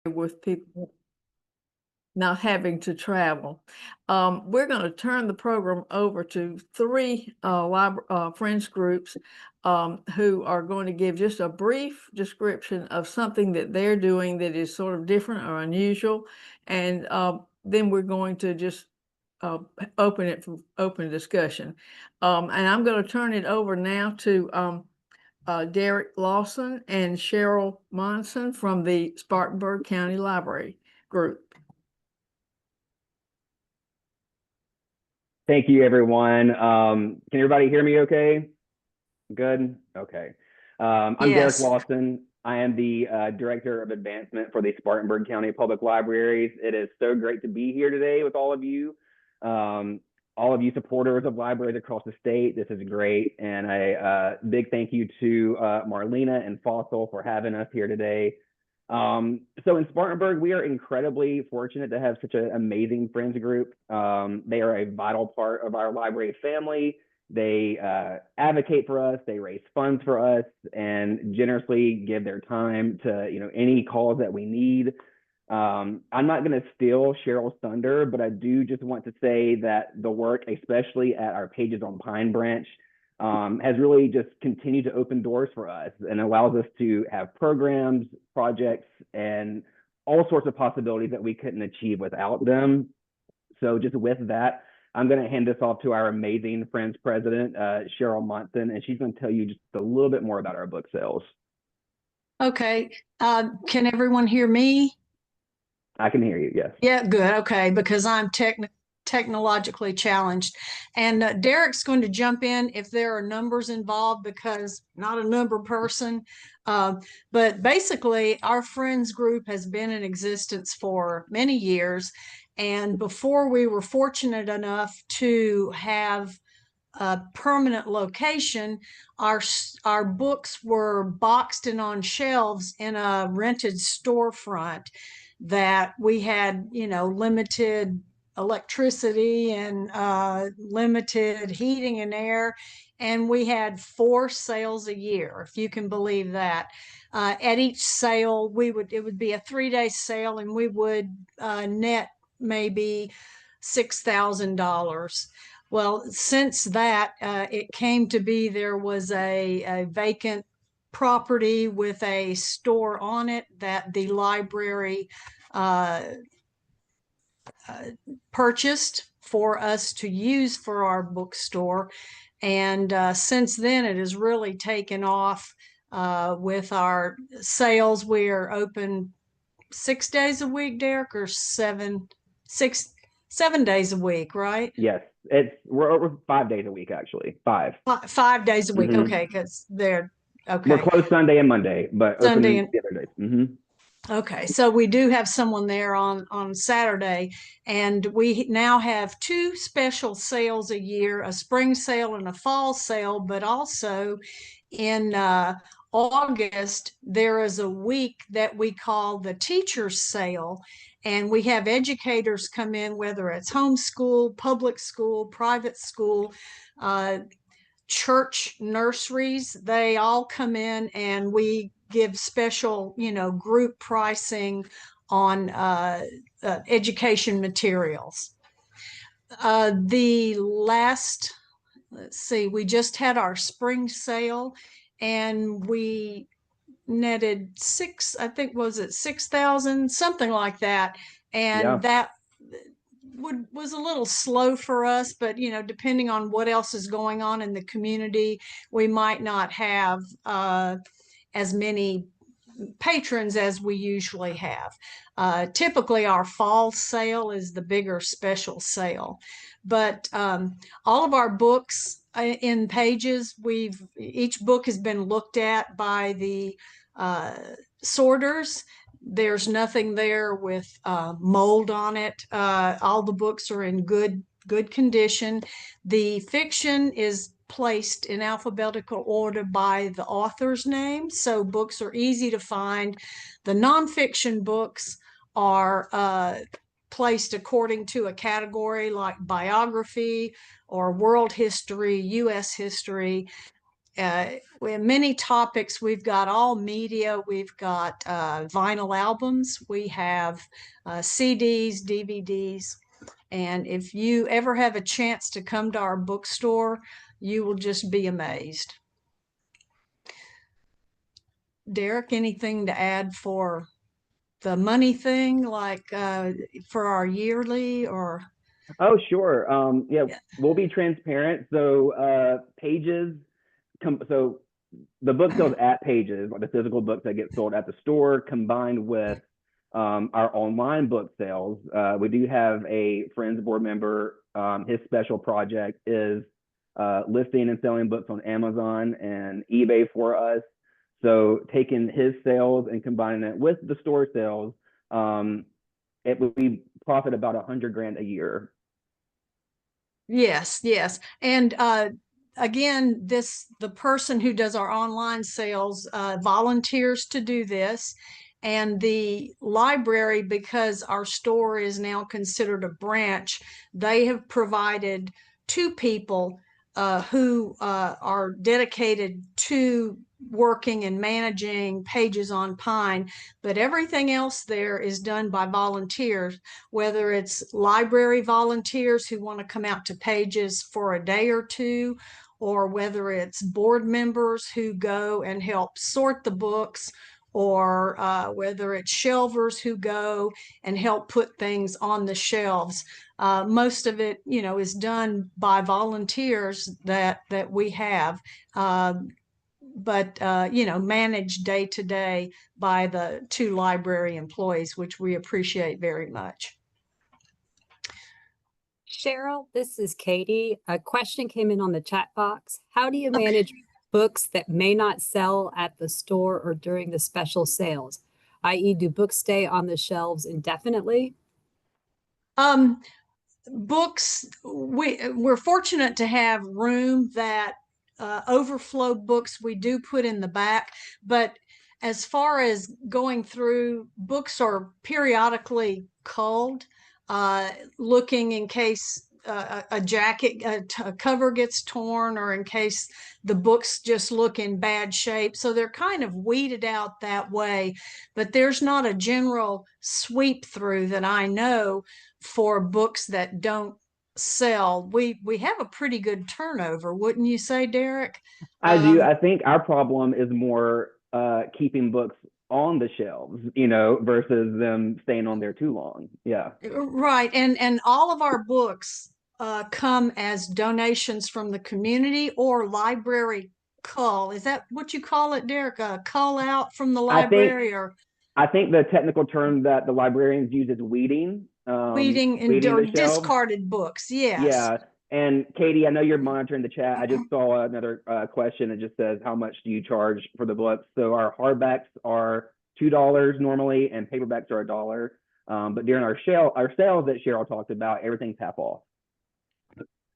with people not having to travel. We're going to turn the program over to three Friends groups who are going to give just a brief description of something that they're doing that is sort of different or unusual. And then we're going to just open it for open discussion. And I'm going to turn it over now to Derrick Lawson and Cheryl Monson from the Spartanburg County Library Group. Thank you, everyone. Can everybody hear me okay? Good? Okay. I'm Yes. Derrick Lawson. I am the Director of Advancement for the Spartanburg County Public Libraries. It is so great to be here today with all of you supporters of libraries across the state. This is great. And a big thank you to Marlena and Fossil for having us here today. So in Spartanburg, we are incredibly fortunate to have such an amazing friends group. They are a vital part of our library family. They advocate for us, they raise funds for us, and generously give their time to any cause that we need. I'm not going to steal Cheryl's thunder, but I do just want to say that the work, especially at our Pages on Pine Branch, has really just continued to open doors for us and allows us to have programs, projects, and all sorts of possibilities that we couldn't achieve without them. So just with that, I'm going to hand this off to our amazing Friends President, Cheryl Monson, and she's going to tell you just a little bit more about our book sales. Okay. Can everyone hear me? I can hear you, yes. Yeah, good. Okay, because I'm technologically challenged. And Derrick's going to jump in if there are numbers involved, because not a number person. But basically, our friends group has been in existence for many years. And before we were fortunate enough to have a permanent location, our books were boxed and on shelves in a rented storefront that we had, limited electricity and limited heating and air. And we had 4 sales a year, if you can believe that. At each sale, it would be a 3-day sale, and we would net maybe $6,000. Well, since that, it came to be there was a vacant property with a store on it that the library purchased for us to use for our bookstore. And since then, it has really taken off with our sales. We are open 6 days a week, Derrick, or 7 days a week, right? Yes, we're over 5 days a week, actually. 5 days a week. Okay, because they're okay. We're closed Sunday and Monday, but Sunday open the other days. Okay, so we do have someone there on Saturday, and we now have 2 special sales a year, a spring sale and a fall sale. But also in August, there is a week that we call the teacher's sale, and we have educators come in, whether it's homeschool, public school, private school, church nurseries. They all come in, and we give special, group pricing on education materials. We just had our spring sale, and we netted 6,000, something like that. And that was a little slow for us, but depending on what else is going on in the community, we might not have as many patrons as we usually have. Typically our fall sale is the bigger special sale, but all of our books in Pages, each book has been looked at by the sorters. There's nothing there with mold on it. All the books are in good condition. The fiction is placed in alphabetical order by the author's name, so books are easy to find. The nonfiction books are placed according to a category, like biography or world history, U.S. history. we have many topics. We've got all media. We've got vinyl albums. We have CDs, DVDs. And if you ever have a chance to come to our bookstore, you will just be amazed. Derrick, anything to add for the money thing, like for our yearly or? Oh, sure. Yeah, we'll be transparent. So Pages, so the book sales at Pages, like the physical books that get sold at the store, combined with our online book sales. We do have a Friends board member. His special project is listing and selling books on Amazon and eBay for us. So taking his sales and combining it with the store sales, it would be profit about $100,000 a year. Yes, yes. And again, the person who does our online sales volunteers to do this. And the library, because our store is now considered a branch, they have provided 2 people who are dedicated to working and managing Pages on Pine, but everything else there is done by volunteers, whether it's library volunteers who want to come out to Pages for a day or two, or whether it's board members who go and help sort the books, or whether it's shelvers who go and help put things on the shelves. Most of it, is done by volunteers that we have. But managed day to day by the 2 library employees, which we appreciate very much. Cheryl, this is Katie. A question came in on the chat box. How do you manage books that may not sell at the store or during the special sales? i.e., do books stay on the shelves indefinitely? Books, we're fortunate to have room that overflow books we do put in the back, but as far as going through, books are periodically culled, looking in case a jacket, a cover gets torn, or in case the books just look in bad shape. So they're kind of weeded out that way, but there's not a general sweep through that I know for books that don't sell. We have a pretty good turnover, wouldn't you say, Derrick? I do. I think our problem is more keeping books on the shelves, versus them staying on there too long. Yeah. Right. And all of our books come as donations from the community or library cull. Is that what you call it, Derrick? A cull out from the library? I think the technical term that the librarians use is weeding. Weeding or discarded books. Yes. Yeah. And Katie, I know you're monitoring the chat. I just saw another question that just says, how much do you charge for the books? So our hardbacks are $2 normally, and paperbacks are $1. But during our sales that Cheryl talked about, everything's half off.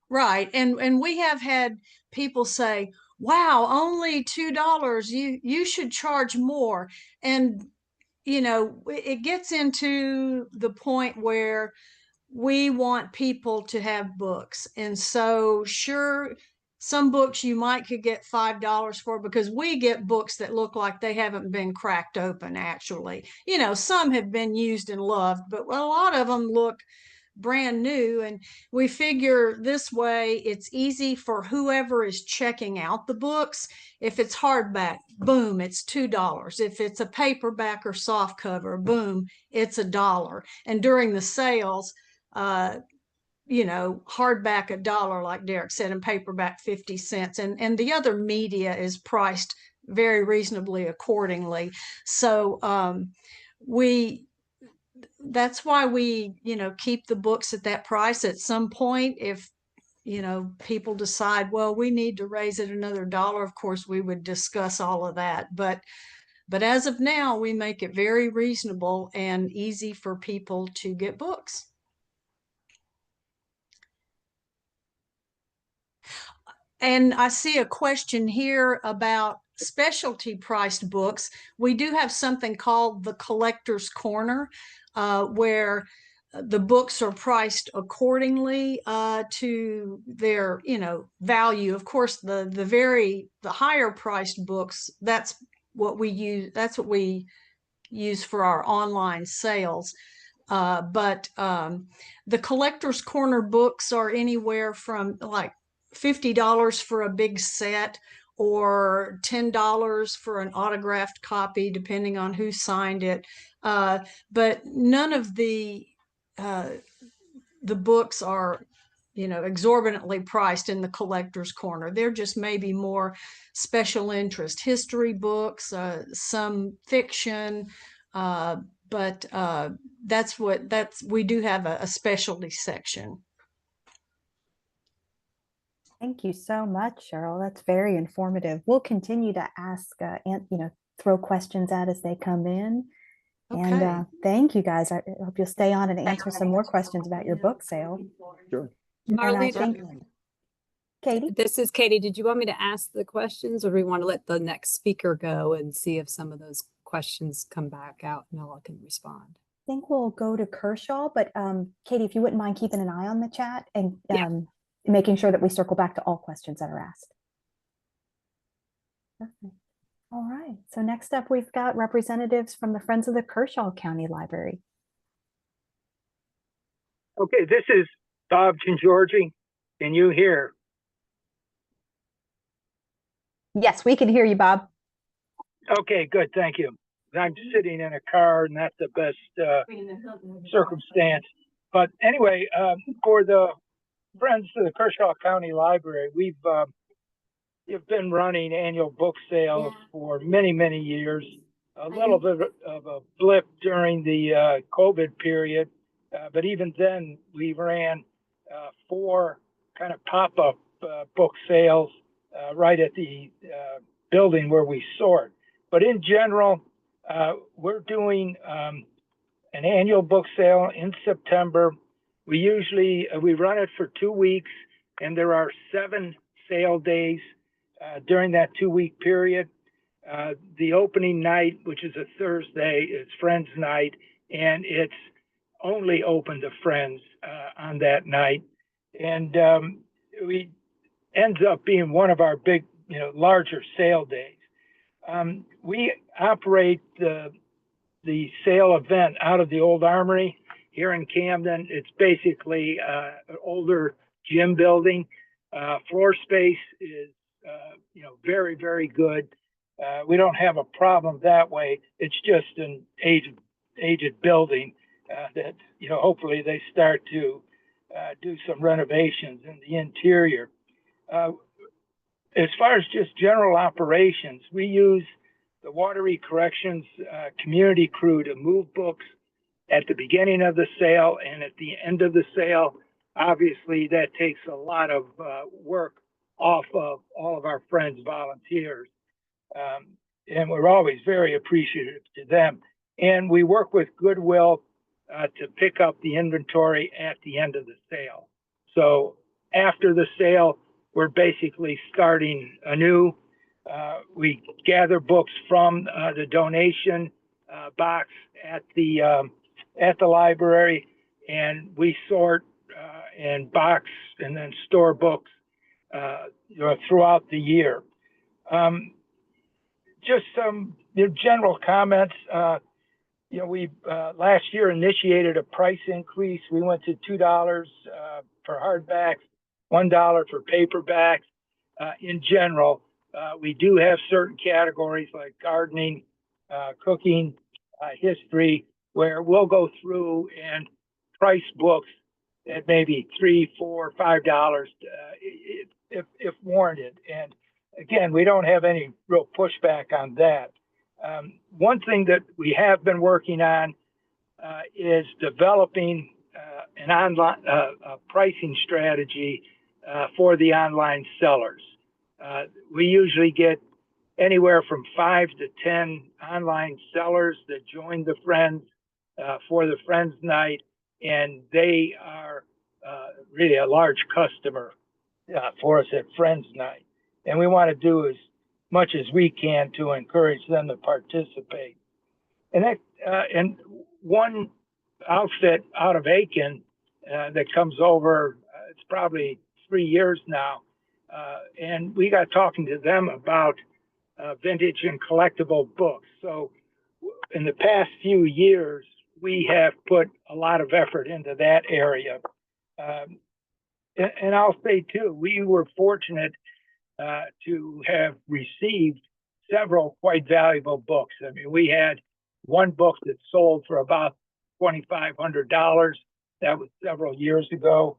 Right. And we have had people say, wow, only $2. You should charge more. And, it gets into the point where we want people to have books. And so sure, some books you might could get $5 for, because we get books that look like they haven't been cracked open actually. Some have been used and loved, but a lot of them look brand new. And we figure this way it's easy for whoever is checking out the books. If it's hardback, boom, it's $2. If it's a paperback or soft cover, boom, it's $1. And during the sales, hardback $1, like Derrick said, and paperback 50 cents. And the other media is priced very reasonably accordingly. So that's why we, keep the books at that price. At some point, if, people decide, well, we need to raise it another $1, of course, we would discuss all of that. But as of now, we make it very reasonable and easy for people to get books. And I see a question here about specialty priced books. We do have something called the Collector's Corner, where the books are priced accordingly to their, value. Of course, the higher priced books, that's what we use. That's what we use for our online sales. But the Collector's Corner books are anywhere from like $50 for a big set or $10 for an autographed copy, depending on who signed it. But none of the books are, exorbitantly priced in the Collector's Corner. They're just maybe more special interest history books, some fiction, but we do have a specialty section. Thank you so much, Cheryl. That's very informative. We'll continue to ask, and throw questions out as they come in. Okay. And thank you guys. I hope you'll stay on and answer some more questions about your book sale. Sure. And I Marlene, think, Katie? this is Katie. Did you want me to ask the questions, or do we want to let the next speaker go and see if some of those questions come back out and Noah can respond? I think we'll go to Kershaw, but Katie, if you wouldn't mind keeping an eye on the chat and making sure that we circle back to all questions that are asked. Perfect. All right. So next up, we've got representatives from the Friends of the Kershaw County Library. Okay, this is Bob Giangiorgi. Can you hear? Yes, we can hear you, Bob. Okay, good. Thank you. I'm sitting in a car, not the best circumstance. But anyway, for the Friends of the Kershaw County Library, we've been running annual book sales for many, many years. A little bit of a blip during the COVID period, but even then we ran 4 kind of pop-up book sales right at the building where we sort. But in general, we're doing an annual book sale in September. We usually we run it for 2 weeks, and there are 7 sale days during that 2-week period. The opening night, which is a Thursday, is Friends Night, and it's only open to friends on that night. And we ends up being one of our big, larger sale days. We operate the sale event out of the old Armory here in Camden. It's basically an older gym building. Floor space is, very, very good. We don't have a problem that way. It's just an aged building that, hopefully they start to do some renovations in the interior. As far as just general operations, we use the Watery Corrections community crew to move books at the beginning of the sale and at the end of the sale. Obviously, that takes a lot of work off of all of our friends' volunteers. And we're always very appreciative to them. And we work with Goodwill to pick up the inventory at the end of the sale. So after the sale, we're basically starting anew. We gather books from the donation box at the library, and we sort and box and then store books throughout the year. Just some general comments. We last year initiated a price increase. We went to $2 for hardbacks, $1 for paperbacks. In general, we do have certain categories like gardening, cooking, history, where we'll go through and price books at maybe $3, $4, $5 if warranted. And again, we don't have any real pushback on that. One thing that we have been working on is developing an online pricing strategy for the online sellers. We usually get anywhere from 5 to 10 online sellers that join the Friends for the Friends Night, and they are really a large customer for us at Friends Night. And we want to do as much as we can to encourage them to participate. And that and one outfit out of Aiken that comes over. It's probably 3 years now. And we got talking to them about vintage and collectible books. So in the past few years, we have put a lot of effort into that area. And I'll say too, we were fortunate to have received several quite valuable books. I mean, we had one book that sold for about $2,500. That was several years ago.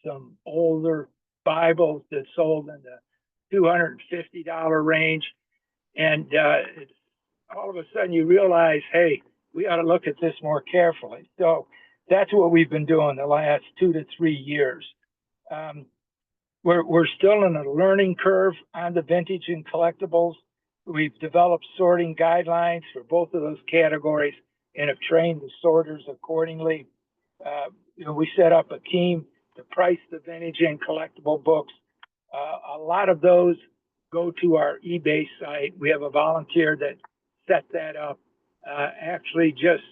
Some older Bibles that sold in the $250 range. And all of a sudden you realize, hey, we ought to look at this more carefully. So that's what we've been doing the last 2 to 3 years. We're still in a learning curve on the vintage and collectibles. We've developed sorting guidelines for both of those categories and have trained the sorters accordingly. We set up a team to price the vintage and collectible books. A lot of those go to our eBay site. We have a volunteer that set that up, actually just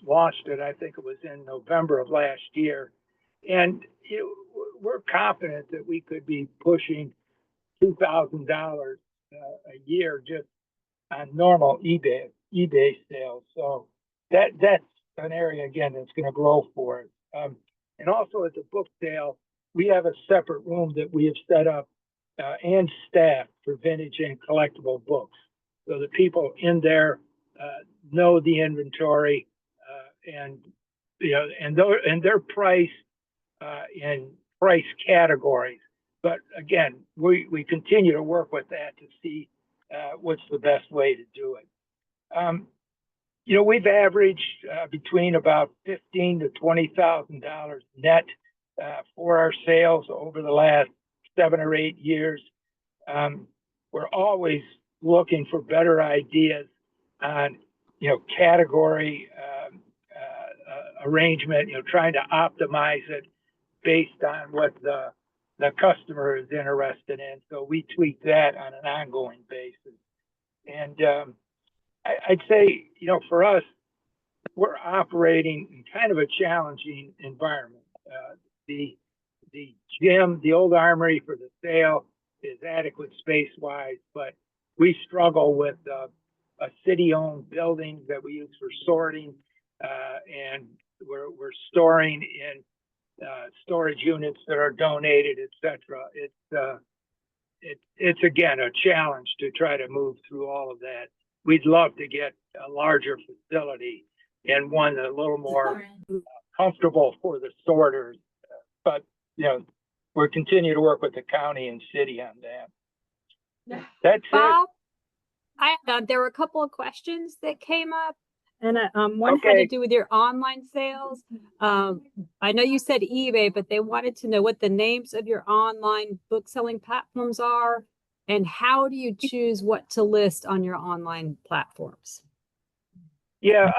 launched it. I think it was in November of last year. And we're confident that we could be pushing $2,000 a year just on normal eBay sales. So that's an area, again, that's going to grow for us. And also at the book sale, we have a separate room that we have set up and staffed for vintage and collectible books. So the people in there know the inventory and they're priced in price categories. But again, we continue to work with that to see what's the best way to do it. We've averaged between about $15,000 to $20,000 net for our sales over the last 7 or 8 years. We're always looking for better ideas on, category arrangement, trying to optimize it based on what the customer is interested in. So we tweak that on an ongoing basis. And I'd say, for us, we're operating in kind of a challenging environment. The gym, the old armory for the sale is adequate space-wise, but we struggle with a city-owned building that we use for sorting, and we're storing in storage units that are donated, etc. It's again a challenge to try to move through all of that. We'd love to get a larger facility and one a little more comfortable for the sorters, but we're continuing to work with the county and city on that. That's Bob, there were a couple of questions that came up, and one had to do with your online sales. I know you said eBay, but they wanted to know what the names of your online book selling platforms are, and how do you choose what to list on your online platforms? Yeah,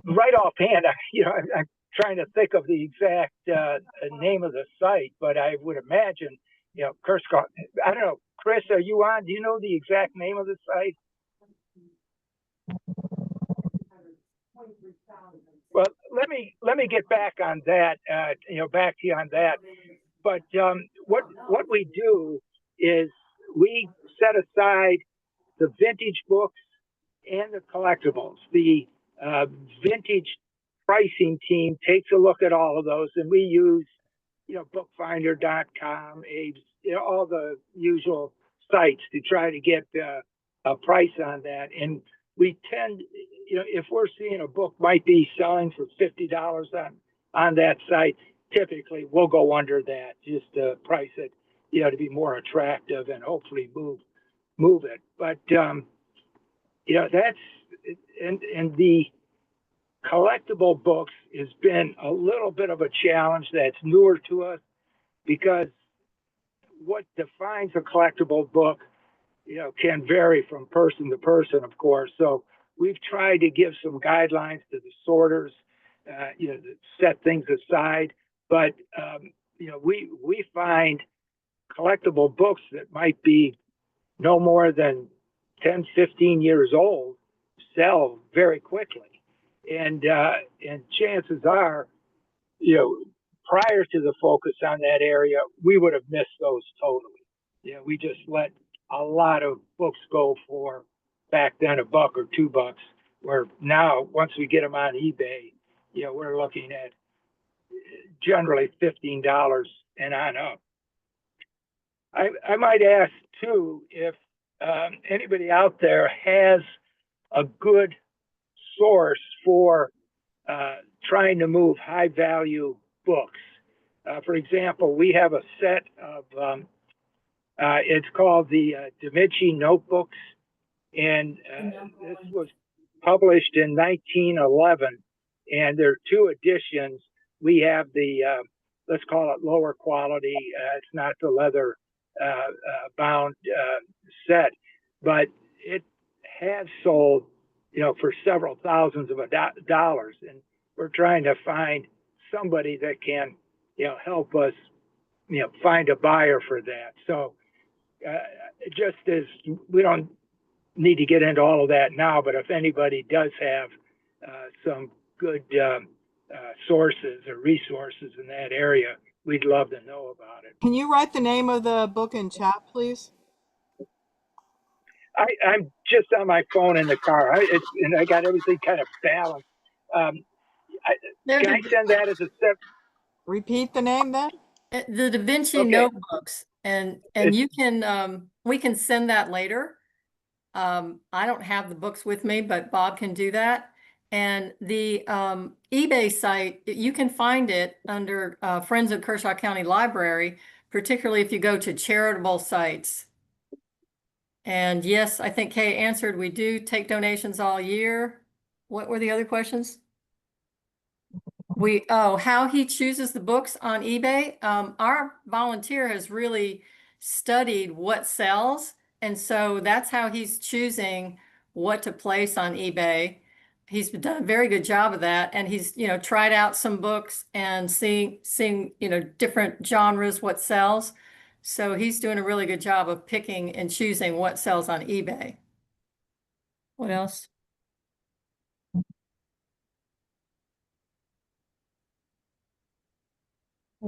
right offhand, I'm trying to think of the exact name of the site, but I would imagine, Kershaw. I don't know, Chris, are you on? Do you know the exact name of the site? Well, let me get back on that. Back to you on that. But what we do is we set aside the vintage books and the collectibles. The vintage pricing team takes a look at all of those, and we use, bookfinder.com, all the usual sites to try to get a price on that. And we tend, if we're seeing a book might be selling for $50 on that site, typically we'll go under that just to price it, to be more attractive and hopefully move it. But that's and the collectible books has been a little bit of a challenge that's newer to us, because what defines a collectible book, can vary from person to person, of course. So we've tried to give some guidelines to the sorters, to set things aside. But, we find collectible books that might be no more than 10, 15 years old sell very quickly. and chances are, you know, prior to the focus on that area, we would have missed those totally. You know, we just let a lot of books go for back then $1 or $2, where now once we get them on eBay, you know, we're looking at generally $15 and on up. I might ask too if anybody out there has a good source for trying to move high value books. For example, we have a set of, it's called the Da Vinci Notebooks, and this was published in 1911, and there are 2 editions. We have the, let's call it lower quality, it's not the leather bound set, but it has sold, you know, for several thousands of dollars, and we're trying to find somebody that can, you know, help us, you know, find a buyer for that. So just as we don't need to get into all of that now, but if anybody does have some good sources or resources in that area, we'd love to know about it. Can you write the name of the book in chat, please? I'm just on my phone in the car, and I got everything kind of balanced. Can I send that as a step? Repeat the name then? The Da Vinci Okay. Notebooks, and you can we can send that later. I don't have the books with me, but Bob can do that. And the eBay site, you can find it under Friends of Kershaw County Library, particularly if you go to charitable sites. And yes, I think Kay answered, we do take donations all year. What were the other questions? How he chooses the books on eBay. Our volunteer has really studied what sells. And so that's how he's choosing what to place on eBay. He's done a very good job of that. And he's, you know, tried out some books and seeing, you know, different genres, what sells. So he's doing a really good job of picking and choosing what sells on eBay. What else?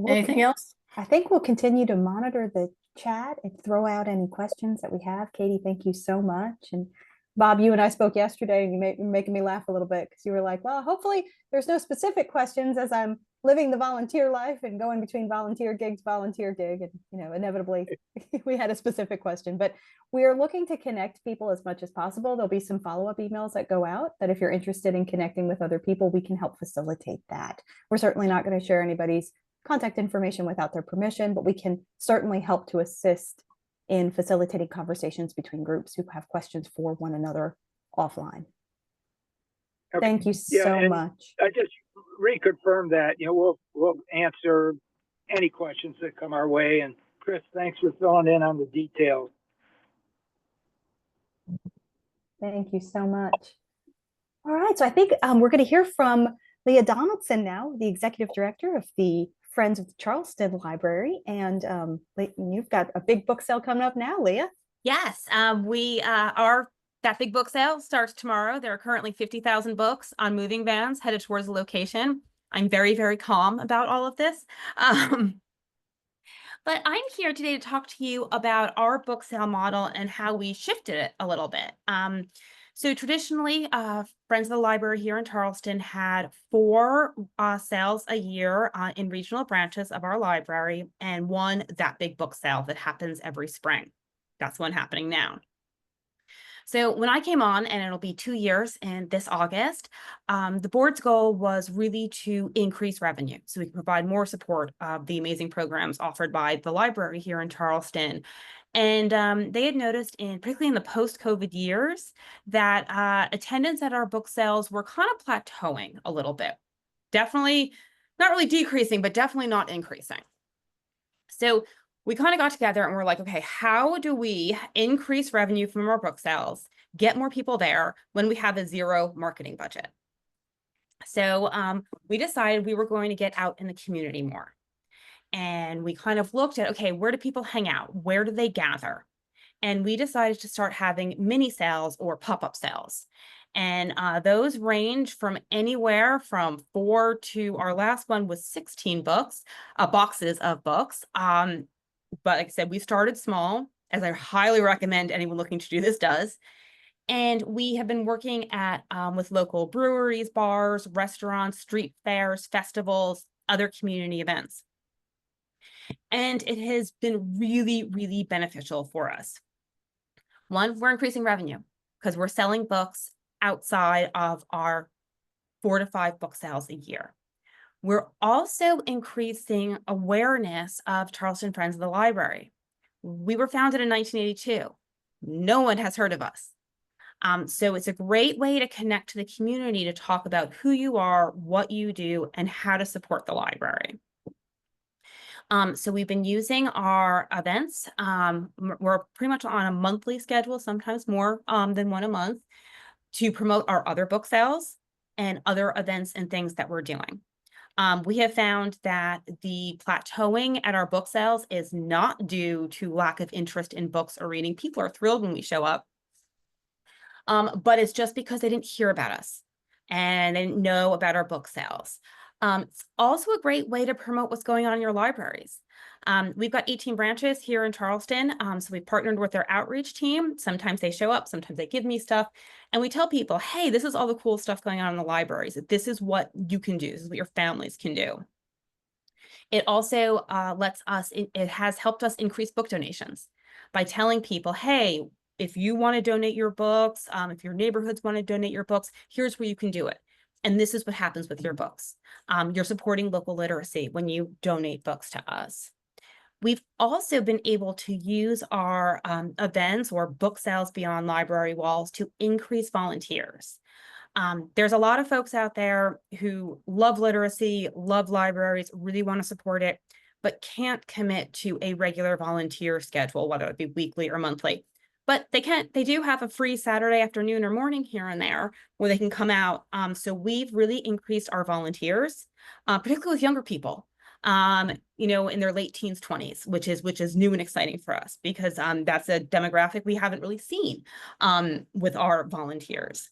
Anything else? I think we'll continue to monitor the chat and throw out any questions that we have. Katie, thank you so much. And Bob, you and I spoke yesterday, and you're making me laugh a little bit because you were like, well, hopefully there's no specific questions as I'm living the volunteer life and going between volunteer gig. And, you know, inevitably we had a specific question, but we are looking to connect people as much as possible. There'll be some follow-up emails that go out that if you're interested in connecting with other people, we can help facilitate that. We're certainly not going to share anybody's contact information without their permission, but we can certainly help to assist in facilitating conversations between groups who have questions for one another offline. Okay. Thank you so much. I just reconfirm that, you know, we'll answer any questions that come our way. And Chris, thanks for filling in on the details. Thank you so much. All right, so I think we're going to hear from Leah Donaldson now, the executive director of the Friends of the Charleston Library. And you've got a big book sale coming up now, Leah. Yes, that big book sale starts tomorrow. There are currently 50,000 books on moving vans headed towards the location. I'm very, very calm about all of this. But I'm here today to talk to you about our book sale model and how we shifted it a little bit. So traditionally, Friends of the Library here in Charleston had 4 sales a year in regional branches of our library, and one that big book sale that happens every spring. That's one happening now. So when I came on, and it'll be 2 years in this August, the board's goal was really to increase revenue so we can provide more support of the amazing programs offered by the library here in Charleston. And they had noticed, particularly in the post-COVID years, that attendance at our book sales were kind of plateauing a little bit. Definitely not really decreasing, but definitely not increasing. So we kind of got together and we're like, okay, how do we increase revenue from our book sales, get more people there when we have a 0 marketing budget? So we decided we were going to get out in the community more. And we kind of looked at, okay, where do people hang out? Where do they gather? And we decided to start having mini sales or pop-up sales. And those range from anywhere from 4 to our last one was 16 books, boxes of books. But like I said, we started small, as I highly recommend anyone looking to do this does. And we have been working at with local breweries, bars, restaurants, street fairs, festivals, other community events. And it has been really, really beneficial for us. One, we're increasing revenue because we're selling books outside of our 4 to 5 book sales a year. We're also increasing awareness of Charleston Friends of the Library. We were founded in 1982. No one has heard of us. So it's a great way to connect to the community to talk about who you are, what you do, and how to support the library. So we've been using our events. We're pretty much on a monthly schedule, sometimes more than one a month, to promote our other book sales and other events and things that we're doing. We have found that the plateauing at our book sales is not due to lack of interest in books or reading. People are thrilled when we show up, but it's just because they didn't hear about us and they didn't know about our book sales. It's also a great way to promote what's going on in your libraries. We've got 18 branches here in Charleston, so we've partnered with their outreach team. Sometimes they show up, sometimes they give me stuff, and we tell people, hey, this is all the cool stuff going on in the libraries. This is what you can do. This is what your families can do. It also it has helped us increase book donations by telling people, hey, if you want to donate your books, if your neighborhoods want to donate your books, here's where you can do it. And this is what happens with your books. You're supporting local literacy when you donate books to us. We've also been able to use our events or book sales beyond library walls to increase volunteers. There's a lot of folks out there who love literacy, love libraries, really want to support it, but can't commit to a regular volunteer schedule, whether it be weekly or monthly. But they do have a free Saturday afternoon or morning here and there where they can come out. So we've really increased our volunteers, particularly with younger people, in their late teens, 20s, which is new and exciting for us because that's a demographic we haven't really seen with our volunteers.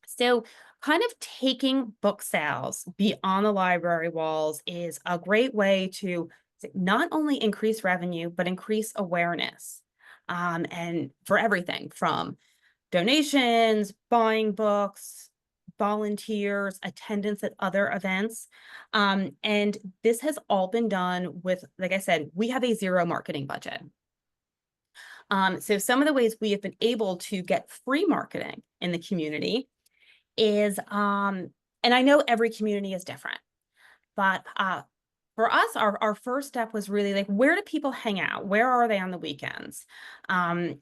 So kind of taking book sales beyond the library walls is a great way to not only increase revenue, but increase awareness. And for everything from donations, buying books, volunteers, attendance at other events. And this has all been done with, like I said, we have a zero marketing budget. So some of the ways we have been able to get free marketing in the community is, and I know every community is different, but for us, our first step was really like, where do people hang out? Where are they on the weekends?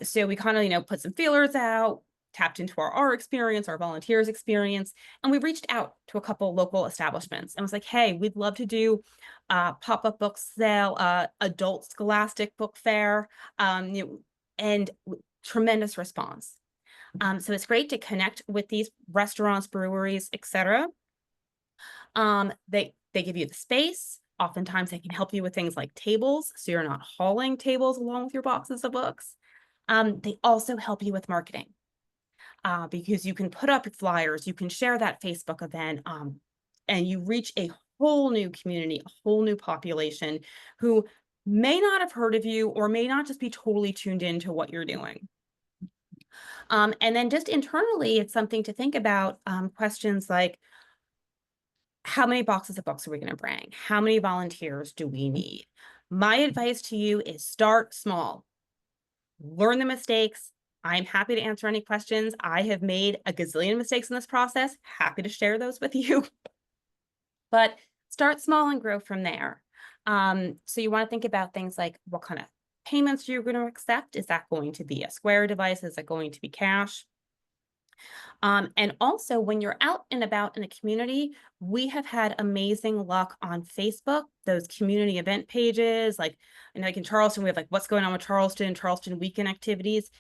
So we kind of, put some feelers out, tapped into our experience, our volunteers' experience, and we reached out to a couple local establishments and was like, hey, we'd love to do pop-up book sale, adult scholastic book fair, and tremendous response. So it's great to connect with these restaurants, breweries, etc. They give you the space. Oftentimes they can help you with things like tables, so you're not hauling tables along with your boxes of books. They also help you with marketing because you can put up your flyers, you can share that Facebook event, and you reach a whole new community, a whole new population who may not have heard of you or may not just be totally tuned into what you're doing. And then just internally, it's something to think about, questions like, how many boxes of books are we going to bring? How many volunteers do we need? My advice to you is start small. Learn the mistakes. I'm happy to answer any questions. I have made a gazillion mistakes in this process. Happy to share those with you. But start small and grow from there. So you want to think about things like what kind of payments you're going to accept. Is that going to be a Square device? Is it going to be cash? And also when you're out and about in the community, we have had amazing luck on Facebook, those community event pages, like in Charleston, we have like what's going on with Charleston weekend activities.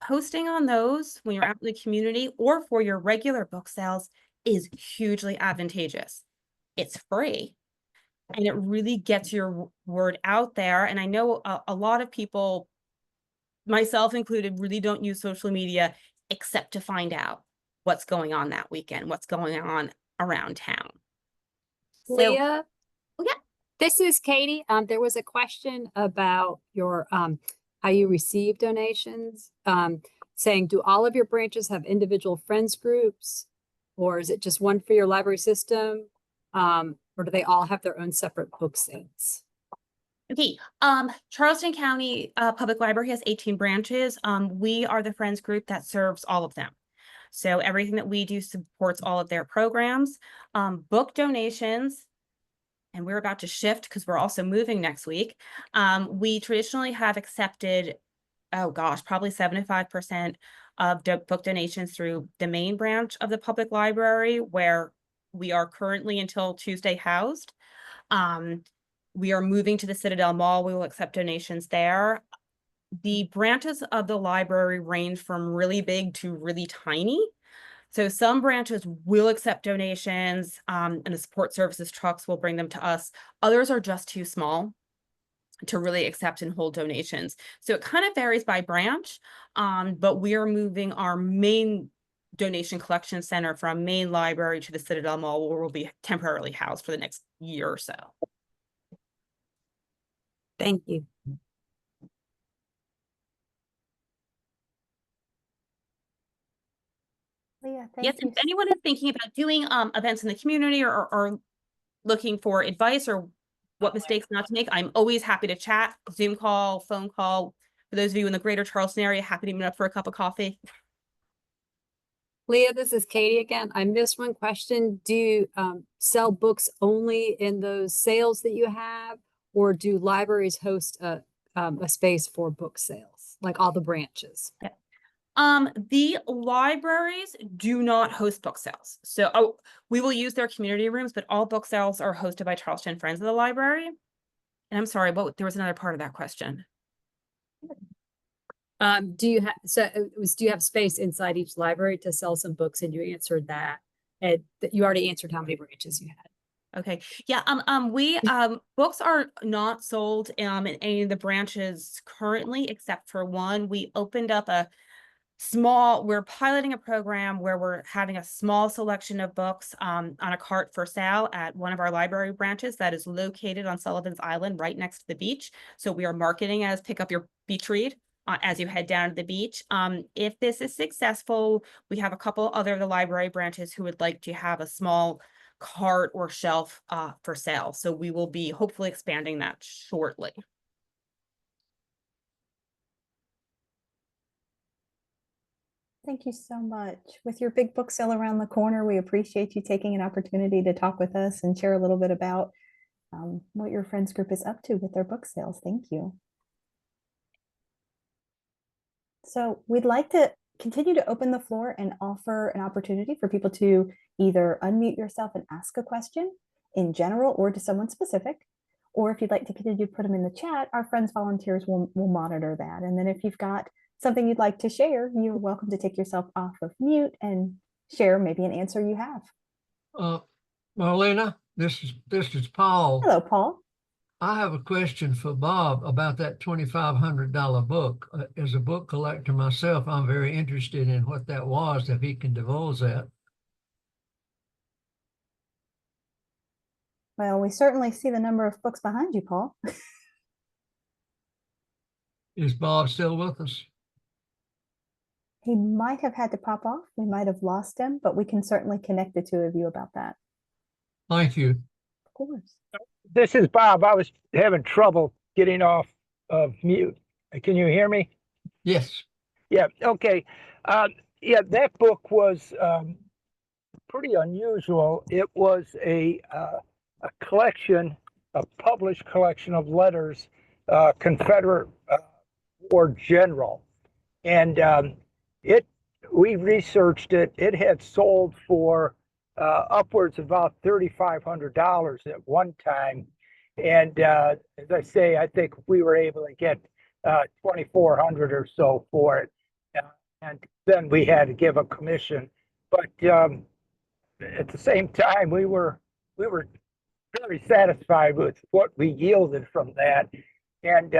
Posting on those when you're out in the community or for your regular book sales is hugely advantageous. It's free and it really gets your word out there. And I know a lot of people, myself included, really don't use social media except to find out. what's going on that weekend, what's going on around town. So, Leah, yeah. this is Katie. There was a question about your how you receive donations. Saying, do all of your branches have individual friends groups, or is it just one for your library system? Or do they all have their own separate book sales? Okay, Charleston County Public Library has 18 branches. We are the friends group that serves all of them. So everything that we do supports all of their programs. Book donations, and we're about to shift because we're also moving next week. We traditionally have accepted, oh gosh, probably 75% of book donations through the main branch of the public library, where we are currently until Tuesday housed. We are moving to the Citadel Mall. We will accept donations there. The branches of the library range from really big to really tiny. So some branches will accept donations, and the support services trucks will bring them to us. Others are just too small to really accept and hold donations. So it kind of varies by branch, but we are moving our main donation collection center from main library to the Citadel Mall, where we'll be temporarily housed for the next year or so. Thank you. Leah, Yes, thank you. if anyone is thinking about doing events in the community or looking for advice or what mistakes not to make, I'm always happy to chat, Zoom call, phone call. For those of you in the greater Charleston area, happy to meet up for a cup of coffee. Leah, this is Katie again. I missed one question. Do you sell books only in those sales that you have, or do libraries host a space for book sales, like all the branches? Yeah. The libraries do not host book sales. So we will use their community rooms, but all book sales are hosted by Charleston Friends of the Library. And I'm sorry, but there was another part of that question. Do you have do you have space inside each library to sell some books? And you answered that. And you already answered how many branches you had. Okay. Yeah. We books are not sold in any of the branches currently, except for one. We opened up we're piloting a program where we're having a small selection of books on a cart for sale at one of our library branches that is located on Sullivan's Island right next to the beach. So we are marketing as pick up your beach read as you head down to the beach. If this is successful, we have a couple other of the library branches who would like to have a small cart or shelf for sale. So we will be hopefully expanding that shortly. Thank you so much. With your big book sale around the corner, we appreciate you taking an opportunity to talk with us and share a little bit about what your friends group is up to with their book sales. Thank you. So we'd like to continue to open the floor and offer an opportunity for people to either unmute yourself and ask a question in general or to someone specific. Or if you'd like to continue to put them in the chat, our friends volunteers will monitor that. And then if you've got something you'd like to share, you're welcome to take yourself off of mute and share maybe an answer you have. Marlena, this is Paul. Hello, Paul. I have a question for Bob about that $2,500 book. As a book collector myself, I'm very interested in what that was, if he can divulge that. Well, we certainly see the number of books behind you, Paul. Is Bob still with us? He might have had to pop off. We might have lost him, but we can certainly connect the two of you about that. Thank you. Of course. This is Bob. I was having trouble getting off of mute. Can you hear me? Yes. Yeah. Okay. Yeah, that book was pretty unusual. It was a collection, a published collection of letters, Confederate War General, and we researched it. It had sold for upwards of about $3,500 at one time. And as I say, I think we were able to get $2,400 or so for it. And then we had to give a commission. But at the same time, we were very satisfied with what we yielded from that. And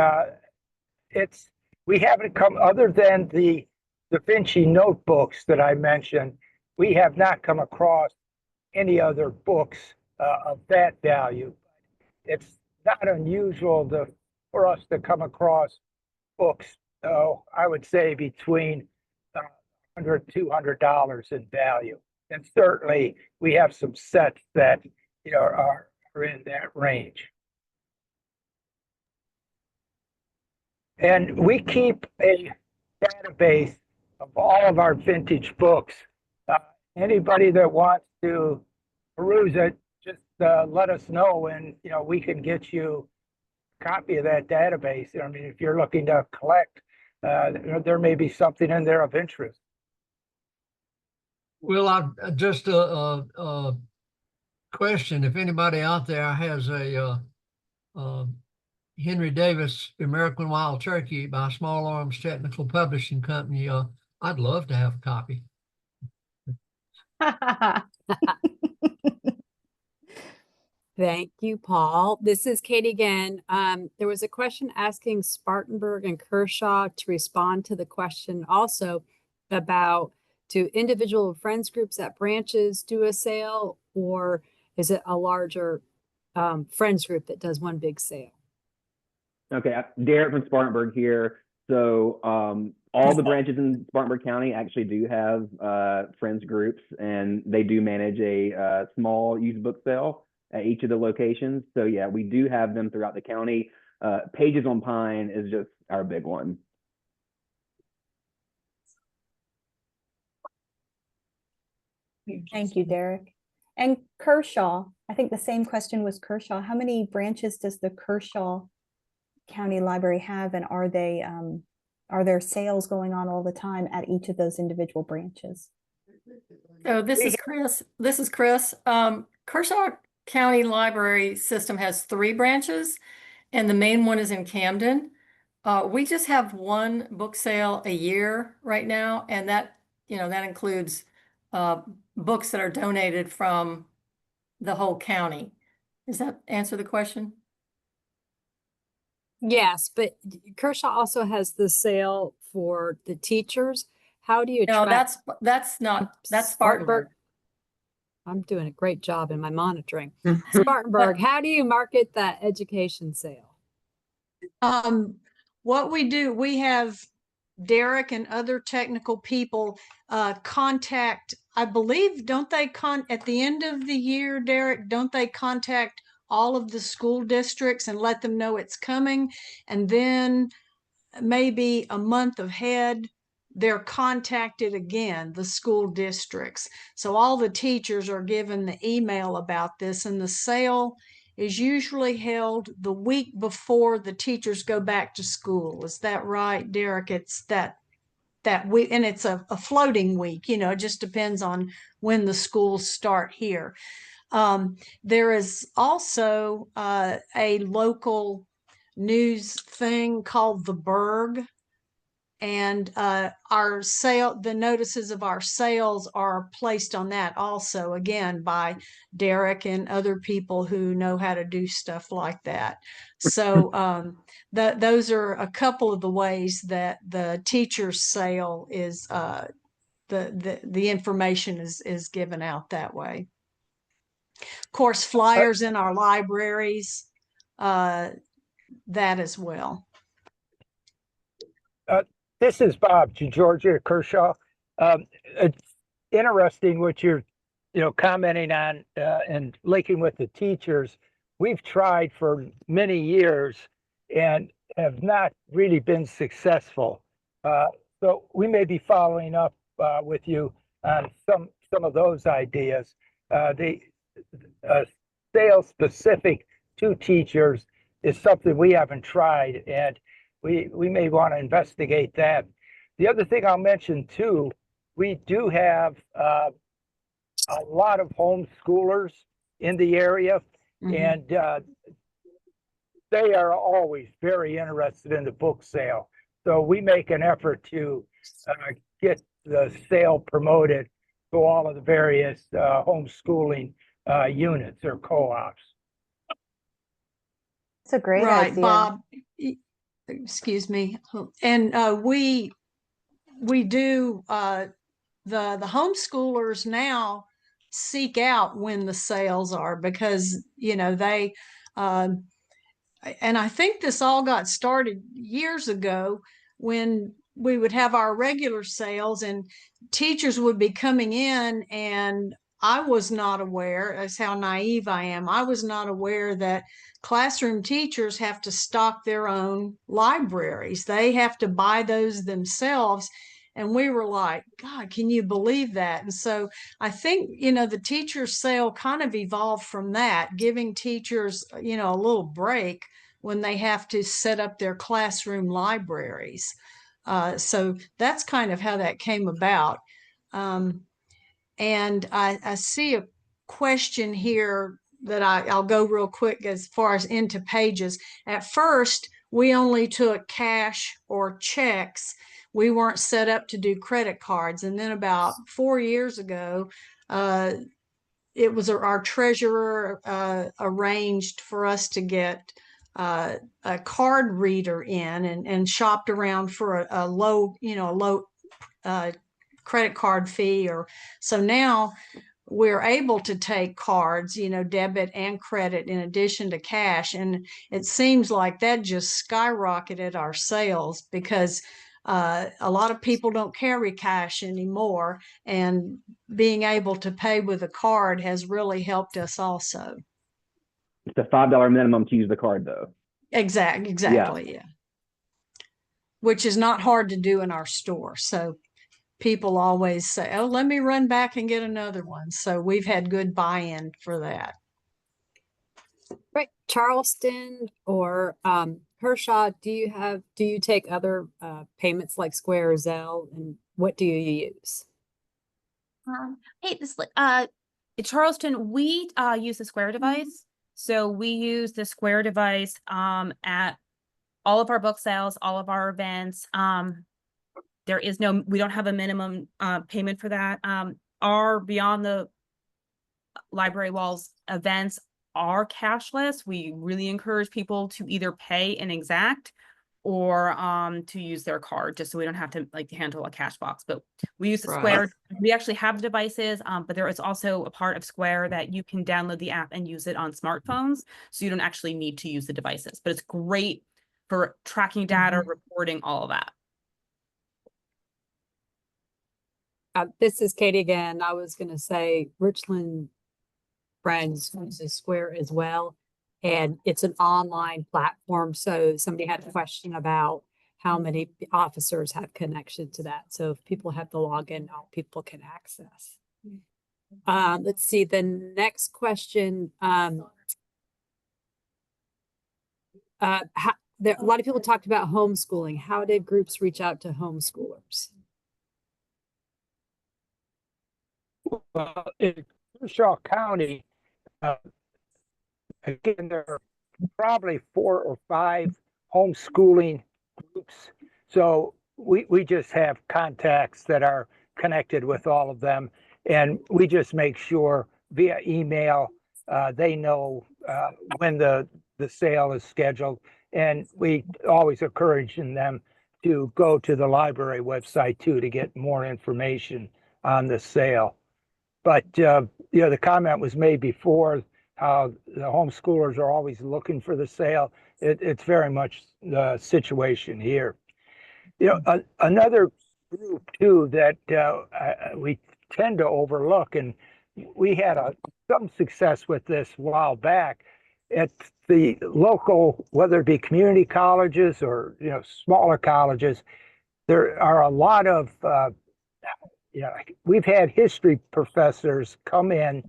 we haven't come, other than the Da Vinci notebooks that I mentioned, we have not come across any other books of that value. It's not unusual for us to come across books, I would say between $100, $200 in value. And certainly we have some sets that, are in that range. And we keep a database of all of our vintage books. Anybody that wants to peruse it, just let us know, and we can get you a copy of that database. I mean, if you're looking to collect, there may be something in there of interest. Well, I just a question: if anybody out there has a Henry Davis American Wild Turkey by Small Arms Technical Publishing Company, I'd love to have a copy. Thank you, Paul. This is Katie again. There was a question asking Spartanburg and Kershaw to respond to the question also about, do individual friends groups at branches do a sale, or is it a larger friends group that does one big sale? Okay, Derrick from Spartanburg here. So all the branches in Spartanburg County actually do have friends groups, and they do manage a small used book sale at each of the locations. So yeah, we do have them throughout the county. Pages on Pine is just our big one. Thank you, Derrick. And Kershaw, I think the same question was Kershaw. How many branches does the Kershaw County Library have, and are there sales going on all the time at each of those individual branches? So this is Chris. Kershaw County Library System has 3 branches, and the main one is in Camden. We just have one book sale a year right now, and that includes books that are donated from the whole county. Does that answer the question? Yes, but Kershaw also has the sale for the teachers. How do you No, track? that's Spartanburg. I'm doing a great job in my monitoring. Spartanburg, how do you market that education sale? What we do, we have Derrick and other technical people contact, I believe, don't they at the end of the year, Derrick, don't they contact all of the school districts and let them know it's coming? And then maybe a month ahead, they're contacted again, the school districts. So all the teachers are given the email about this, and the sale is usually held the week before the teachers go back to school. Is that right, Derrick? It's that week, and it's a floating week, it just depends on when the schools start here. There is also a local news thing called the Berg, and the notices of our sales are placed on that also, again, by Derrick and other people who know how to do stuff like that. So those are a couple of the ways that the teacher's sale is the information is given out that way. Of course, flyers in our libraries, that as well. This is Bob Giangiorgi at Kershaw. It's interesting what you're, commenting on and linking with the teachers. We've tried for many years and have not really been successful. So we may be following up with you on some of those ideas. The sales specific to teachers is something we haven't tried, and we may want to investigate that. The other thing I'll mention too, we do have a lot of homeschoolers in the area, and they are always very interested in the book sale. So we make an effort to get the sale promoted to all of the various homeschooling units or co-ops. It's a great Right, idea. Bob. Excuse me. And we do the homeschoolers now seek out when the sales are, because they and I think this all got started years ago when we would have our regular sales and teachers would be coming in, and I was not aware, as how naive I am, I was not aware that classroom teachers have to stock their own libraries. They have to buy those themselves. And we were like, God, can you believe that? And so I think, the teacher sale kind of evolved from that, giving teachers, a little break when they have to set up their classroom libraries. So that's kind of how that came about. And I see a question here that I'll go real quick as far as into pages. At first, we only took cash or checks. We weren't set up to do credit cards. And then about 4 years ago, it was our treasurer arranged for us to get a card reader in and shopped around for a low credit card fee. So now we're able to take cards, debit and credit in addition to cash. And it seems like that just skyrocketed our sales because a lot of people don't carry cash anymore, and being able to pay with a card has really helped us also. It's a $5 minimum to use the card, though. Exactly, yeah. Which is not hard to do in our store. So people always say, oh, let me run back and get another one. So we've had good buy-in for that. Right. Charleston or Keshaw, do you take other payments like Square or Zelle, and what do you use? Hey, in Charleston, we use the Square device. So we use the Square device at all of our book sales, all of our events. We don't have a minimum payment for that. Our Beyond the Library Walls events are cashless. We really encourage people to either pay in exact or to use their card, just so we don't have to handle a cash box. But we use the Square. We actually have the devices, but there is also a part of Square that you can download the app and use it on smartphones, so you don't actually need to use the devices. But it's great for tracking data, reporting, all of that. This is Katie again. I was going to say Richland Friends uses Square as well, and it's an online platform. So somebody had a question about how many officers have connection to that. So if people have the login, all people can access. Let's see, the next question. A lot of people talked about homeschooling. How did groups reach out to homeschoolers? Well, in Keshaw County, again, there are probably 4 or 5 homeschooling groups. So we just have contacts that are connected with all of them. And we just make sure via email, they know when the sale is scheduled. And we always encourage them to go to the library website too, to get more information on the sale. But, the comment was made before how the homeschoolers are always looking for the sale. It's very much the situation here. Another group too that we tend to overlook, and we had some success with this a while back at the local, whether it be community colleges or, smaller colleges. There are a lot of, we've had history professors come in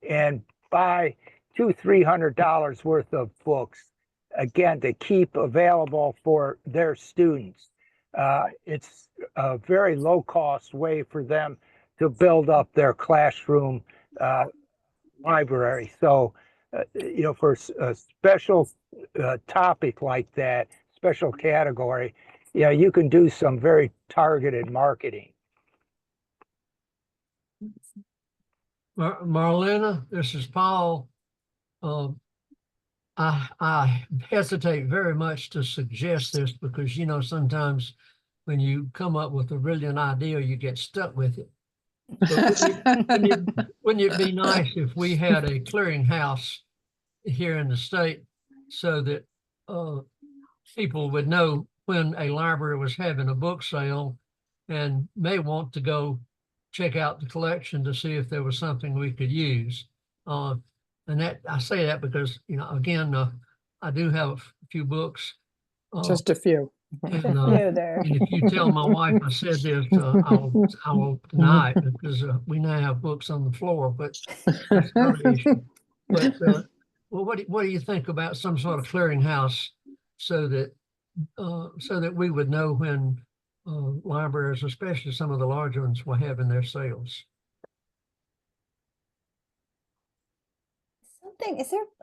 and buy $200-300 worth of books, again, to keep available for their students. It's a very low-cost way for them to build up their classroom library. So, for a special topic like that, special category, you can do some very targeted marketing. Marlena, this is Paul. I hesitate very much to suggest this because, sometimes when you come up with a brilliant idea, you get stuck with it. But wouldn't it be nice if we had a clearinghouse here in the state so that people would know when a library was having a book sale and may want to go check out the collection to see if there was something we could use. And that I say that because, you know, again, I do have a few books. Just a few. And, there. and if you tell my wife I said this, I will deny it because we now have books on the floor, but that's another issue. But well, what do you think about some sort of clearinghouse so that we would know when libraries, especially some of the larger ones, were having their sales?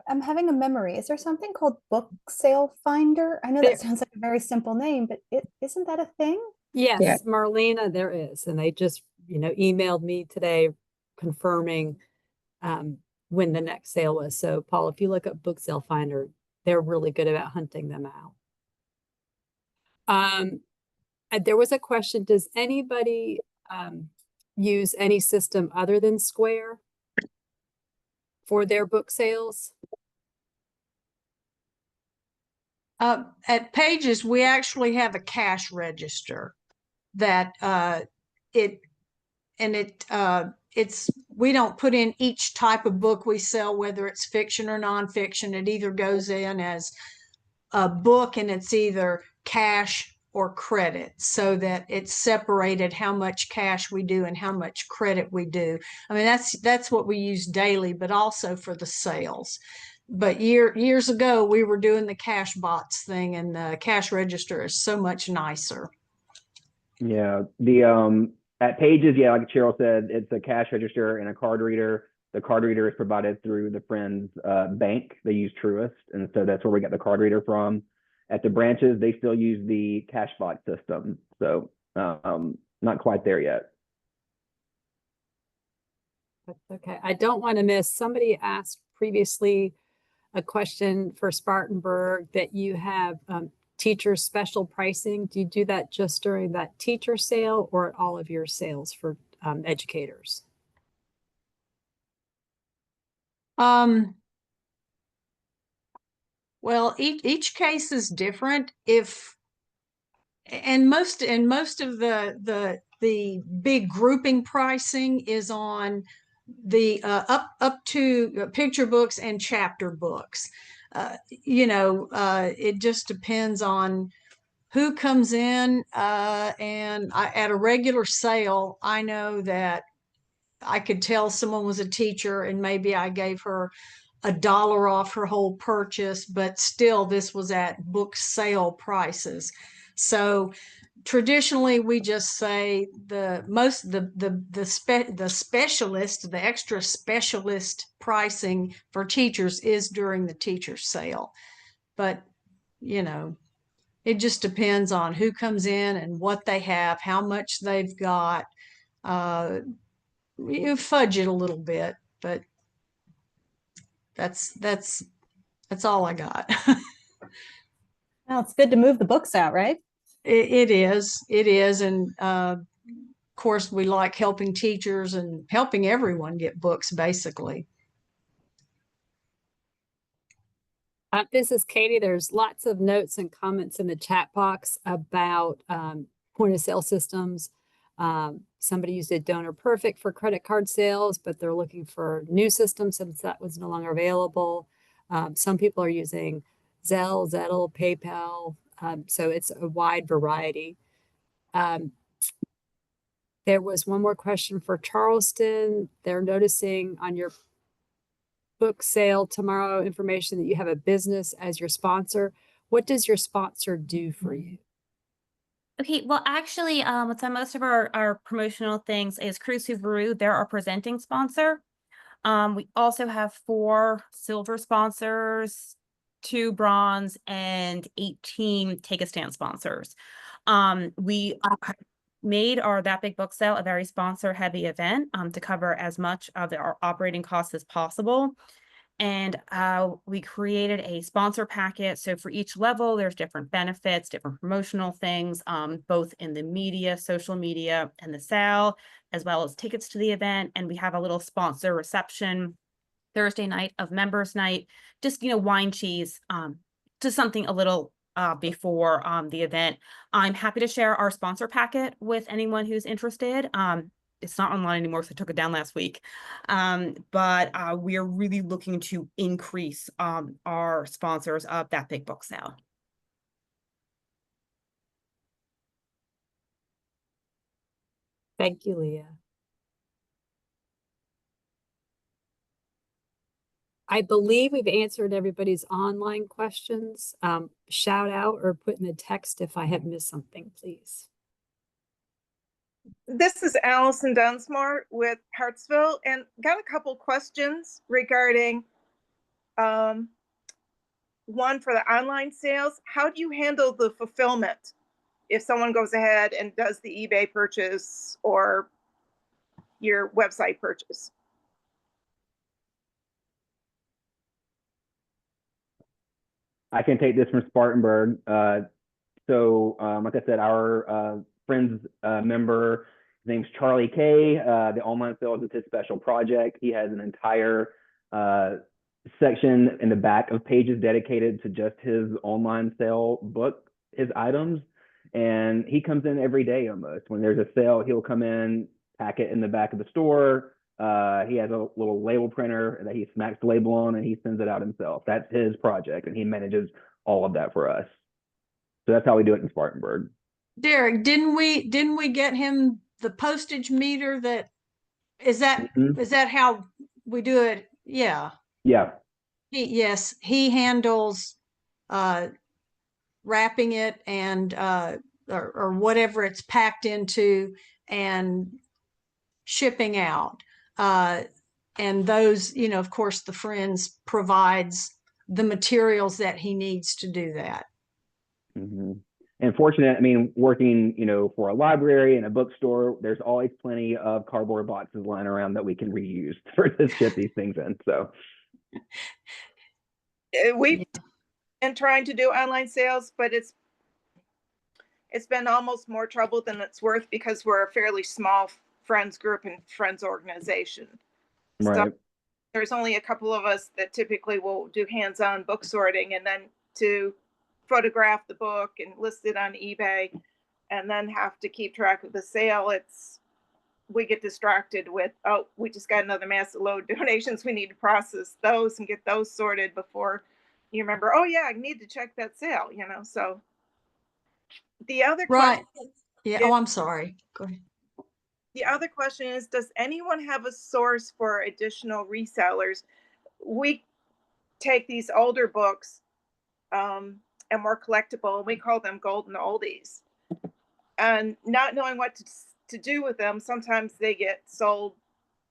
I'm having a memory. Is there something called Book Sale Finder? I know that sounds like a very simple name, but isn't that a thing? Yes, Yeah. Marlena, there is. And they just, emailed me today confirming when the next sale was. So Paul, if you look up Book Sale Finder, they're really good about hunting them out. There was a question, does anybody use any system other than Square for their book sales? At Pages, we actually have a cash register that we don't put in each type of book we sell, whether it's fiction or nonfiction. It either goes in as a book and it's either cash or credit, so that it's separated how much cash we do and how much credit we do. I mean, that's what we use daily, but also for the sales. But years ago, we were doing the cash bots thing, and the cash register is so much nicer. Yeah, the at Pages, yeah, like Cheryl said, it's a cash register and a card reader. The card reader is provided through the Friends bank. They use Truist, and so that's where we got the card reader from. At the branches, they still use the cash bot system, so not quite there yet. That's okay. I don't want to miss, somebody asked previously a question for Spartanburg that you have teacher special pricing. Do you do that just during that teacher sale or at all of your sales for educators? Well, each case is different. Most of the big grouping pricing is on the up to picture books and chapter books. It just depends on who comes in, and at a regular sale, I know that I could tell someone was a teacher and maybe I gave her $1 off her whole purchase, but still this was at book sale prices. So traditionally we just say the specialist, the extra specialist pricing for teachers is during the teacher sale. But it just depends on who comes in and what they have, how much they've got. You fudge it a little bit, but that's all I got. Well, it's good to move the books out, right? It is. And of course, we like helping teachers and helping everyone get books, basically. This is Katie. There's lots of notes and comments in the chat box about point of sale systems. Somebody used a Donor Perfect for credit card sales, but they're looking for new systems since that was no longer available. Some people are using Zelle, Zettle, PayPal. So it's a wide variety. There was one more question for Charleston. They're noticing on your book sale tomorrow information that you have a business as your sponsor. What does your sponsor do for you? Okay, well, actually, with most of our promotional things is Cruise Subaru. They're our presenting sponsor. We also have 4 silver sponsors, 2 bronze, and 18 take a stand sponsors. We made our That Big Book Sale a very sponsor heavy event to cover as much of our operating costs as possible. And we created a sponsor packet. So for each level, there's different benefits, different promotional things, both in the media, social media, and the sale. as well as tickets to the event. And we have a little sponsor reception Thursday night of members night, just, wine, cheese, just something a little before the event. I'm happy to share our sponsor packet with anyone who's interested. It's not online anymore, so I took it down last week. But we are really looking to increase our sponsors of that big book sale. Thank you, Leah. I believe we've answered everybody's online questions. Shout out or put in the text if I have missed something, please. This is Allison Dunsmore with Hartsville, and got a couple questions regarding one for the online sales. How do you handle the fulfillment if someone goes ahead and does the eBay purchase or your website purchase? I can take this from Spartanburg. So like I said, our friend's member, his name's Charlie K. The online sales is his special project. He has an entire section in the back of pages dedicated to just his online sale book, his items. And he comes in every day almost. When there's a sale, he'll come in, pack it in the back of the store. He has a little label printer that he smacks the label on and he sends it out himself. That's his project, and he manages all of that for us. So that's how we do it in Spartanburg. Derrick, didn't we get him the postage meter? Is that how we do it? Yeah. Yeah. Yes, he handles wrapping it and or whatever it's packed into and shipping out. And those, of course, the Friends provides the materials that he needs to do that. Mm-hmm. And fortunate, working, for a library and a bookstore, there's always plenty of cardboard boxes lying around that we can reuse to ship these things in. So We've been trying to do online sales, but it's been almost more trouble than it's worth because we're a fairly small friends group and friends organization. Right. So there's only a couple of us that typically will do hands-on book sorting, and then to photograph the book and list it on eBay and then have to keep track of the sale. We get distracted with, oh, we just got another massive load of donations. We need to process those and get those sorted before you remember, oh yeah, I need to check that sale, so the other Right. question. Yeah. Oh, I'm sorry. Go ahead. The other question is, does anyone have a source for additional resellers? We take these older books and more collectible, and we call them golden oldies. And not knowing what to do with them, sometimes they get sold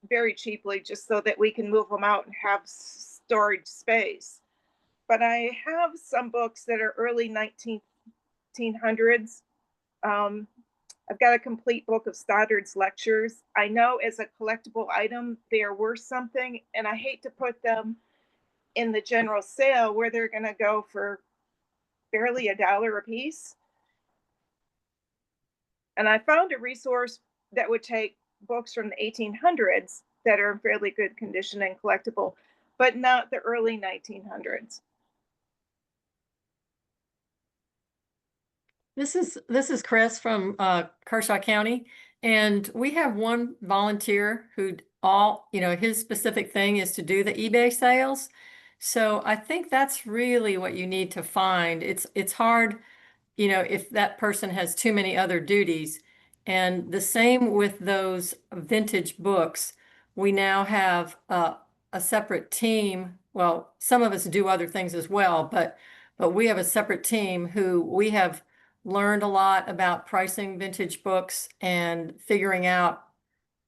very cheaply just so that we can move them out and have storage space. But I have some books that are early 1900s. I've got a complete book of Stoddard's lectures. I know as a collectible item, they are worth something, and I hate to put them in the general sale where they're going to go for barely $1 a piece. And I found a resource that would take books from the 1800s that are in fairly good condition and collectible, but not the early 1900s. This is Chris from Kershaw County, and we have one volunteer who his specific thing is to do the eBay sales. So I think that's really what you need to find. It's hard, if that person has too many other duties. And the same with those vintage books. We now have a separate team. Well, some of us do other things as well, but we have a separate team who we have learned a lot about pricing vintage books and figuring out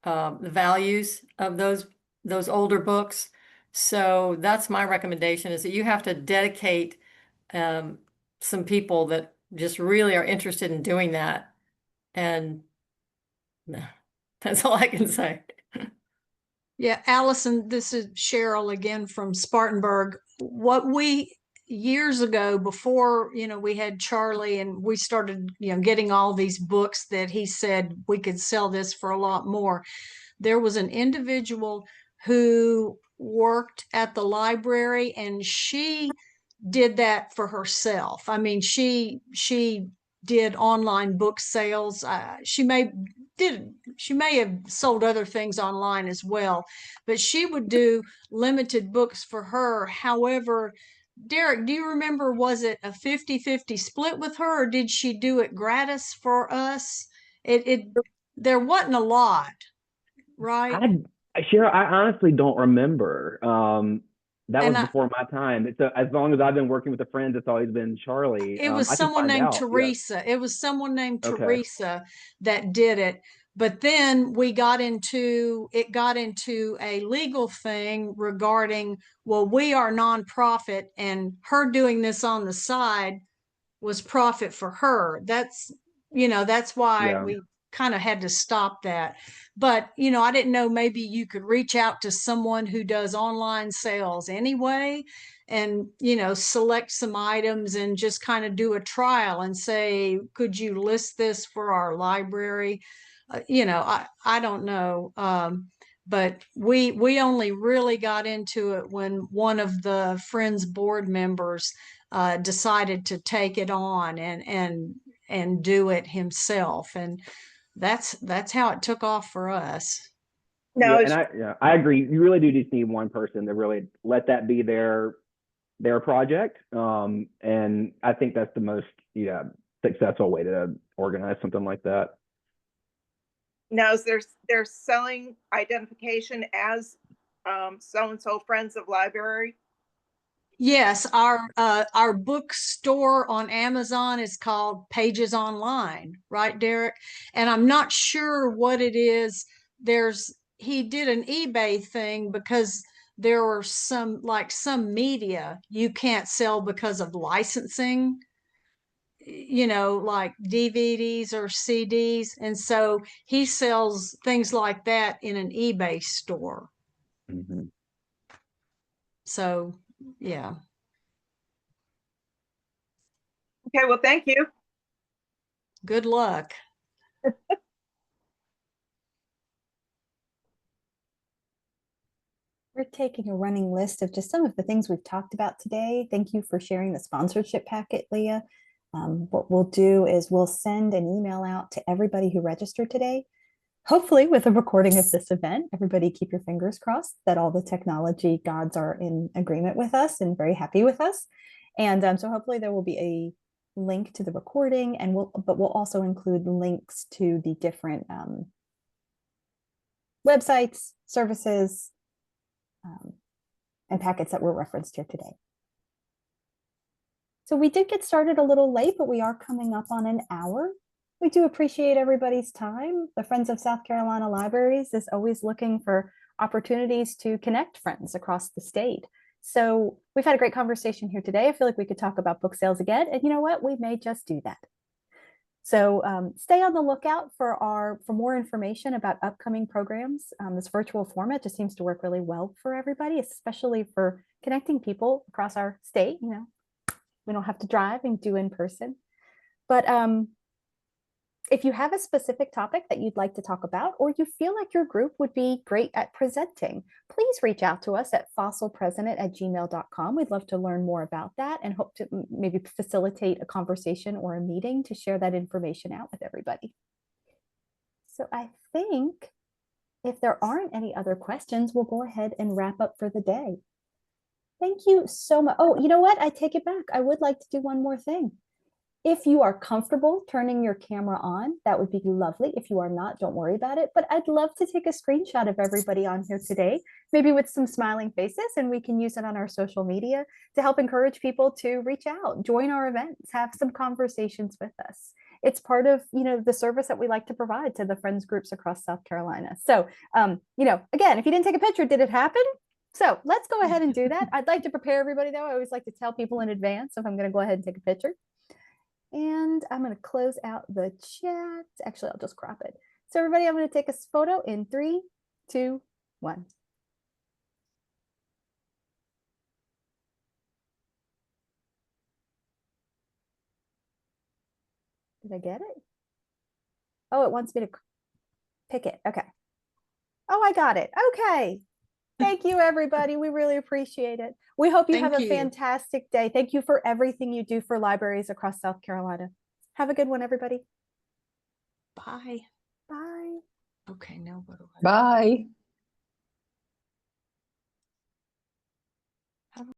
the values of those older books. So that's my recommendation, is that you have to dedicate some people that just really are interested in doing that. And that's all I can say. Yeah, Allison, this is Cheryl again from Spartanburg. What we years ago, before, we had Charlie and we started, getting all these books that he said we could sell this for a lot more. There was an individual who worked at the library, and she did that for herself. I mean, she did online book sales. She may have sold other things online as well, but she would do limited books for her. However, Derrick, do you remember, was it a 50-50 split with her, or did she do it gratis for us? There wasn't a lot, right? Cheryl, I honestly don't remember. That was And before my time. So as long as I've been working with the friends, it's always been Charlie. it was I can someone find named out. Yeah. Teresa. It was someone named Okay. Teresa that did it. But then it got into a legal thing regarding, well, we are nonprofit, and her doing this on the side was profit for her. That's why Yeah. we kind of had to stop that. But, I didn't know, maybe you could reach out to someone who does online sales anyway, and, select some items and just kind of do a trial and say, could you list this for our library? I don't know. But we only really got into it when one of the Friends board members decided to take it on and do it himself, and that's how it took off for us. No, Yeah, and I agree. You really do just need one person to really let that be their project. And I think that's the most successful way to organize something like that. now they're selling identification as so-and-so Friends of Library. Yes, our bookstore on Amazon is called Pages Online, right, Derrick? And I'm not sure what it is. He did an eBay thing because there were some media you can't sell because of licensing, like DVDs or CDs. And so he sells things like that in an eBay store. Mm-hmm. So, yeah. Okay, well, thank you. Good luck. We're taking a running list of just some of the things we've talked about today. Thank you for sharing the sponsorship packet, Leah. What we'll do is we'll send an email out to everybody who registered today, hopefully with a recording of this event. Everybody keep your fingers crossed that all the technology gods are in agreement with us and very happy with us. And so hopefully there will be a link to the recording, and we'll also include links to the different websites, services, and packets that were referenced here today. So we did get started a little late, but we are coming up on an hour. We do appreciate everybody's time. The Friends of South Carolina Libraries is always looking for opportunities to connect friends across the state. So we've had a great conversation here today. I feel like we could talk about book sales again, and you know what? We may just do that. So stay on the lookout for more information about upcoming programs. This virtual format just seems to work really well for everybody, especially for connecting people across our state. We don't have to drive and do in person. But if you have a specific topic that you'd like to talk about, or you feel like your group would be great at presenting, please reach out to us at fossilpresident@gmail.com. We'd love to learn more about that and hope to maybe facilitate a conversation or a meeting to share that information out with everybody. So I think if there aren't any other questions, we'll go ahead and wrap up for the day. Thank you so much. Oh, you know what? I take it back. I would like to do one more thing. If you are comfortable turning your camera on, that would be lovely. If you are not, don't worry about it. But I'd love to take a screenshot of everybody on here today, maybe with some smiling faces, and we can use it on our social media to help encourage people to reach out, join our events, have some conversations with us. It's part of, the service that we like to provide to the friends groups across South Carolina. So, again, if you didn't take a picture, did it happen? So let's go ahead and do that. I'd like to prepare everybody, though. I always like to tell people in advance if I'm going to go ahead and take a picture. And I'm going to close out the chat. Actually, I'll just crop it. So everybody, I'm going to take a photo in 3, 2, 1. Did I get it? Oh, it wants me to pick it. Okay. Oh, I got it. Okay. Thank you, everybody. We really appreciate it. We hope you have Thank a you. fantastic day. Thank you for everything you do for libraries across South Carolina. Have a good one, everybody. Bye. Bye. Okay, now what do I? Bye.